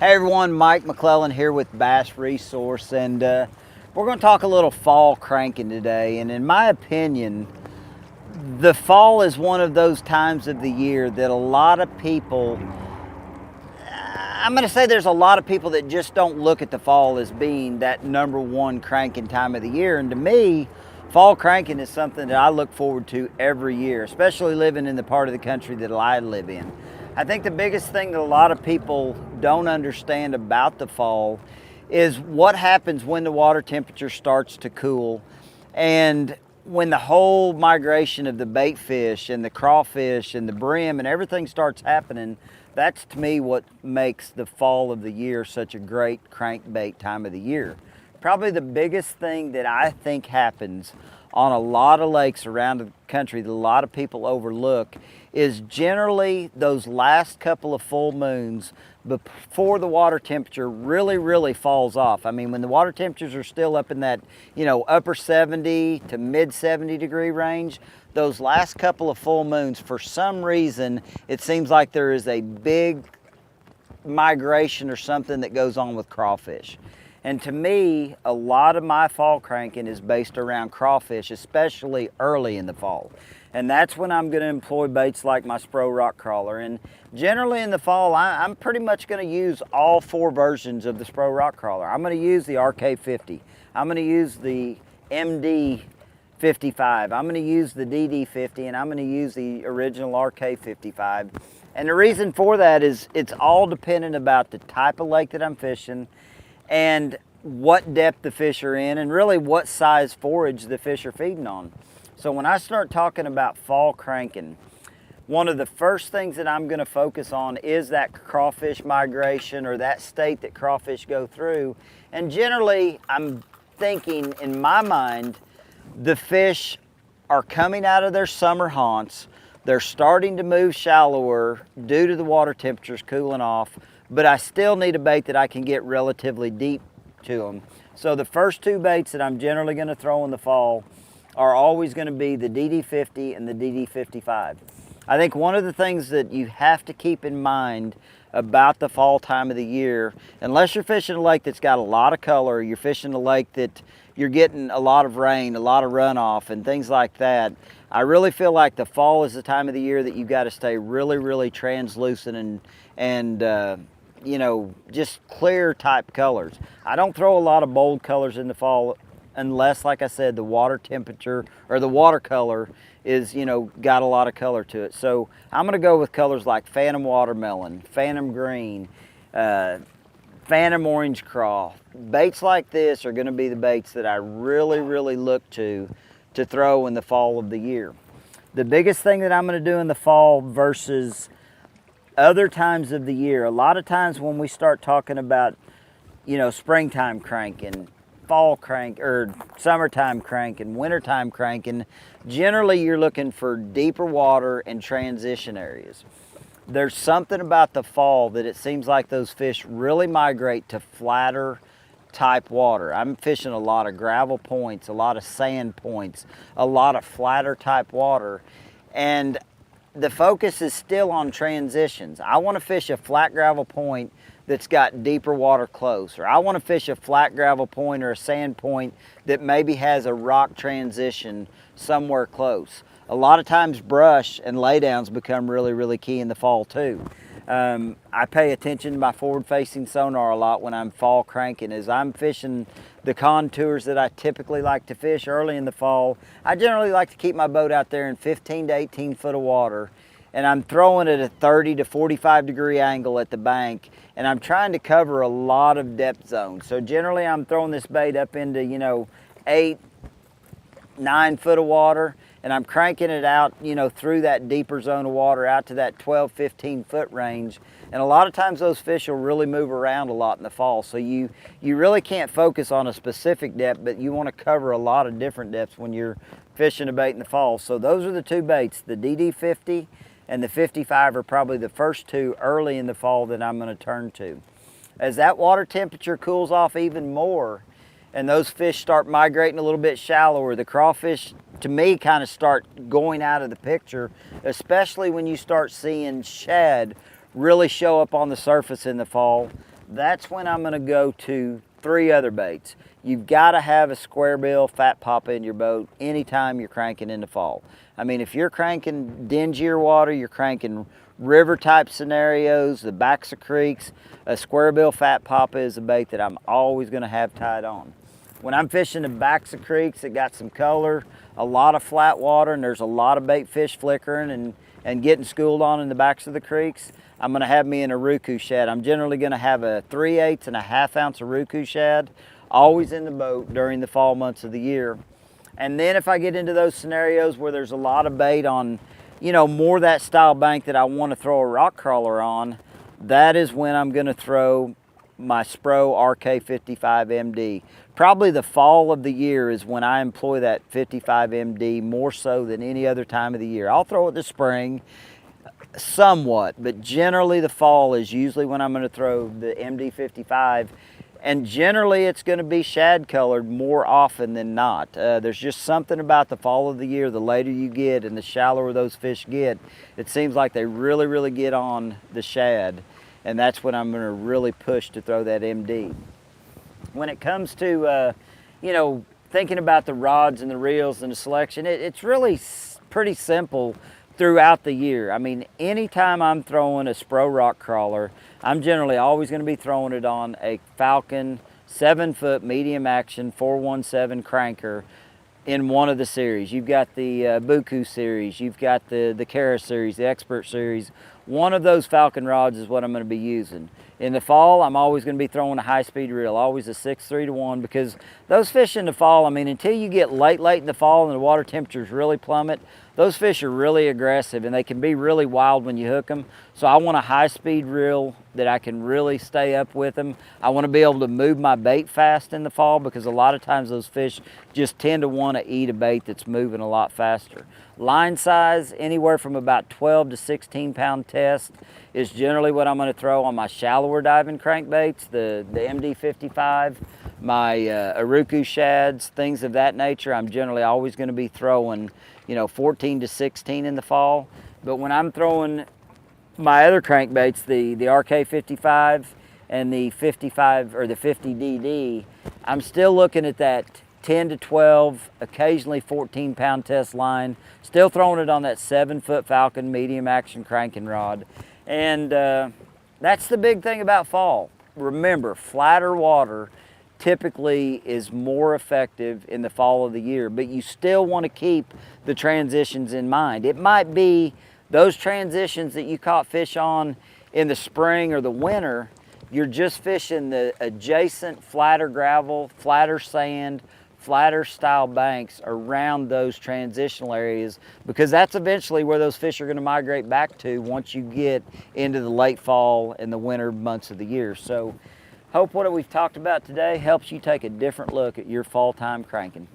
Hey everyone, Mike McClelland here with BassResource, and we're going to talk a little fall cranking today. And in my opinion, the fall is one of those times of the year that a lot of people, I'm going to say there's a lot of people that just don't look at the fall as being that number one cranking time of the year. And to me, fall cranking is something that I look forward to every year, especially living in the part of the country that I live in. I think the biggest thing that a lot of people don't understand about the fall is what happens when the water temperature starts to cool, and when the whole migration of the bait fish and the crawfish and the brim and everything starts happening. That's to me what makes the fall of the year such a great crankbait time of the year. Probably the biggest thing that I think happens on a lot of lakes around the country that a lot of people overlook is generally those last couple of full moons before the water temperature really falls off. I mean, when the water temperatures are still up in that, upper 70 to mid 70 degree range, those last couple of full moons, for some reason, it seems like there is a big migration or something that goes on with crawfish. And to me, a lot of my fall cranking is based around crawfish, especially early in the fall. And that's when I'm gonna employ baits like my Spro rock crawler. And generally in the fall, I'm pretty much gonna use all four versions of the Spro rock crawler. I'm gonna use the RK50. I'm gonna use the MD55. I'm gonna use the DD50, and I'm gonna use the original RK55. And the reason for that is it's all dependent about the type of lake that I'm fishing, and what depth the fish are in, and really what size forage the fish are feeding on. So when I start talking about fall cranking, one of the first things that I'm going to focus on is that crawfish migration, or that state that crawfish go through. And generally, I'm thinking in my mind, the fish are coming out of their summer haunts. They're starting to move shallower due to the water temperatures cooling off, but I still need a bait that I can get relatively deep to them. So the first two baits that I'm generally going to throw in the fall are always going to be the DD50 and the DD55. I think one of the things that you have to keep in mind about the fall time of the year, unless you're fishing a lake that's got a lot of color, you're fishing a lake that you're getting a lot of rain, a lot of runoff and things like that, I really feel like the fall is the time of the year that you got to stay really translucent and just clear type colors. I don't throw a lot of bold colors in the fall unless, like I said, the water temperature or the watercolor is, got a lot of color to it. So I'm gonna go with colors like Phantom Watermelon, Phantom Green, Phantom Orange Craw. Baits like this are gonna be the baits that I really look to throw in the fall of the year. The biggest thing that I'm gonna do in the fall versus other times of the year, a lot of times when we start talking about, springtime cranking, fall crank, or summertime cranking, wintertime cranking, generally you're looking for deeper water and transition areas. There's something about the fall that it seems like those fish really migrate to flatter type water. I'm fishing a lot of gravel points, a lot of sand points, a lot of flatter type water, and the focus is still on transitions. I want to fish a flat gravel point that's got deeper water close, or I want to fish a flat gravel point or a sand point that maybe has a rock transition somewhere close. A lot of times brush and laydowns become really key in the fall too. I pay attention to my forward-facing sonar a lot when I'm fall cranking. As I'm fishing the contours that I typically like to fish early in the fall, I generally like to keep my boat out there in 15 to 18 foot of water, and I'm throwing at a 30 to 45 degree angle at the bank, and I'm trying to cover a lot of depth zones. So generally I'm throwing this bait up into 8, 9 foot of water, and I'm cranking it out, through that deeper zone of water out to that 12, 15 foot range. And a lot of times those fish will really move around a lot in the fall. So you really can't focus on a specific depth, but you want to cover a lot of different depths when you're fishing a bait in the fall. So those are the two baits, the DD50 and the 55 are probably the first two early in the fall that I'm going to turn to. As that water temperature cools off even more, and those fish start migrating a little bit shallower, the crawfish, to me, kind of start going out of the picture, especially when you start seeing shad really show up on the surface in the fall. that's when I'm gonna go to 3 other baits. You've gotta have a square bill fat popper in your boat anytime you're cranking in the fall. I mean, if you're cranking dingier water, you're cranking river type scenarios, the backs of creeks, a square bill fat popper is a bait that I'm always gonna have tied on. When I'm fishing the backs of creeks that got some color, a lot of flat water, and there's a lot of bait fish flickering and getting schooled on in the backs of the creeks, I'm gonna have me an Uruku shad. I'm generally gonna have a 3/8 and a 1/2 ounce Uruku shad always in the boat during the fall months of the year. And then if I get into those scenarios where there's a lot of bait on, you know, more that style bank that I want to throw a rock crawler on, that is when I'm going to throw my Spro RK55 MD. Probably the fall of the year is when I employ that 55 MD more so than any other time of the year. I'll throw it this spring somewhat, but generally the fall is usually when I'm going to throw the MD55. And generally it's going to be shad colored more often than not. There's just something about the fall of the year, the later you get and the shallower those fish get, it seems like they really get on the shad. And that's when I'm going to really push to throw that MD. When it comes to, you know, thinking about the rods and the reels and the selection, it's really pretty simple throughout the year. I mean, anytime I'm throwing a Spro rock crawler, I'm generally always going to be throwing it on a Falcon 7-foot medium action 417 cranker in one of the series. You've got the Buku series, you've got the Kara series, the Expert series. One of those Falcon rods is what I'm going to be using. In the fall, I'm always going to be throwing a high-speed reel, always a 6-3-1, because those fish in the fall, I mean, until you get late in the fall and the water temperatures really plummet, those fish are really aggressive and they can be really wild when you hook them. So I want a high-speed reel that I can really stay up with them. I want to be able to move my bait fast in the fall because a lot of times those fish just tend to want to eat a bait that's moving a lot faster. Line size, anywhere from about 12 to 16 pound test is generally what I'm going to throw on my shallower diving crankbaits, the MD55, my Uruku shads, things of that nature. I'm generally always going to be throwing, you know, 14 to 16 in the fall. But when I'm throwing my other crankbaits, the RK55 and the 55 or the 50DD, I'm still looking at that 10 to 12, occasionally 14 pound test line, still throwing it on that 7-foot Falcon medium action cranking rod. And that's the big thing about fall. Remember, flatter water typically is more effective in the fall of the year, but you still want to keep the transitions in mind. It might be those transitions that you caught fish on in the spring or the winter, you're just fishing the adjacent flatter gravel, flatter sand, flatter style banks around those transitional areas, because that's eventually where those fish are going to migrate back to once you get into the late fall and the winter months of the year. So hope what we've talked about today helps you take a different look at your fall time cranking.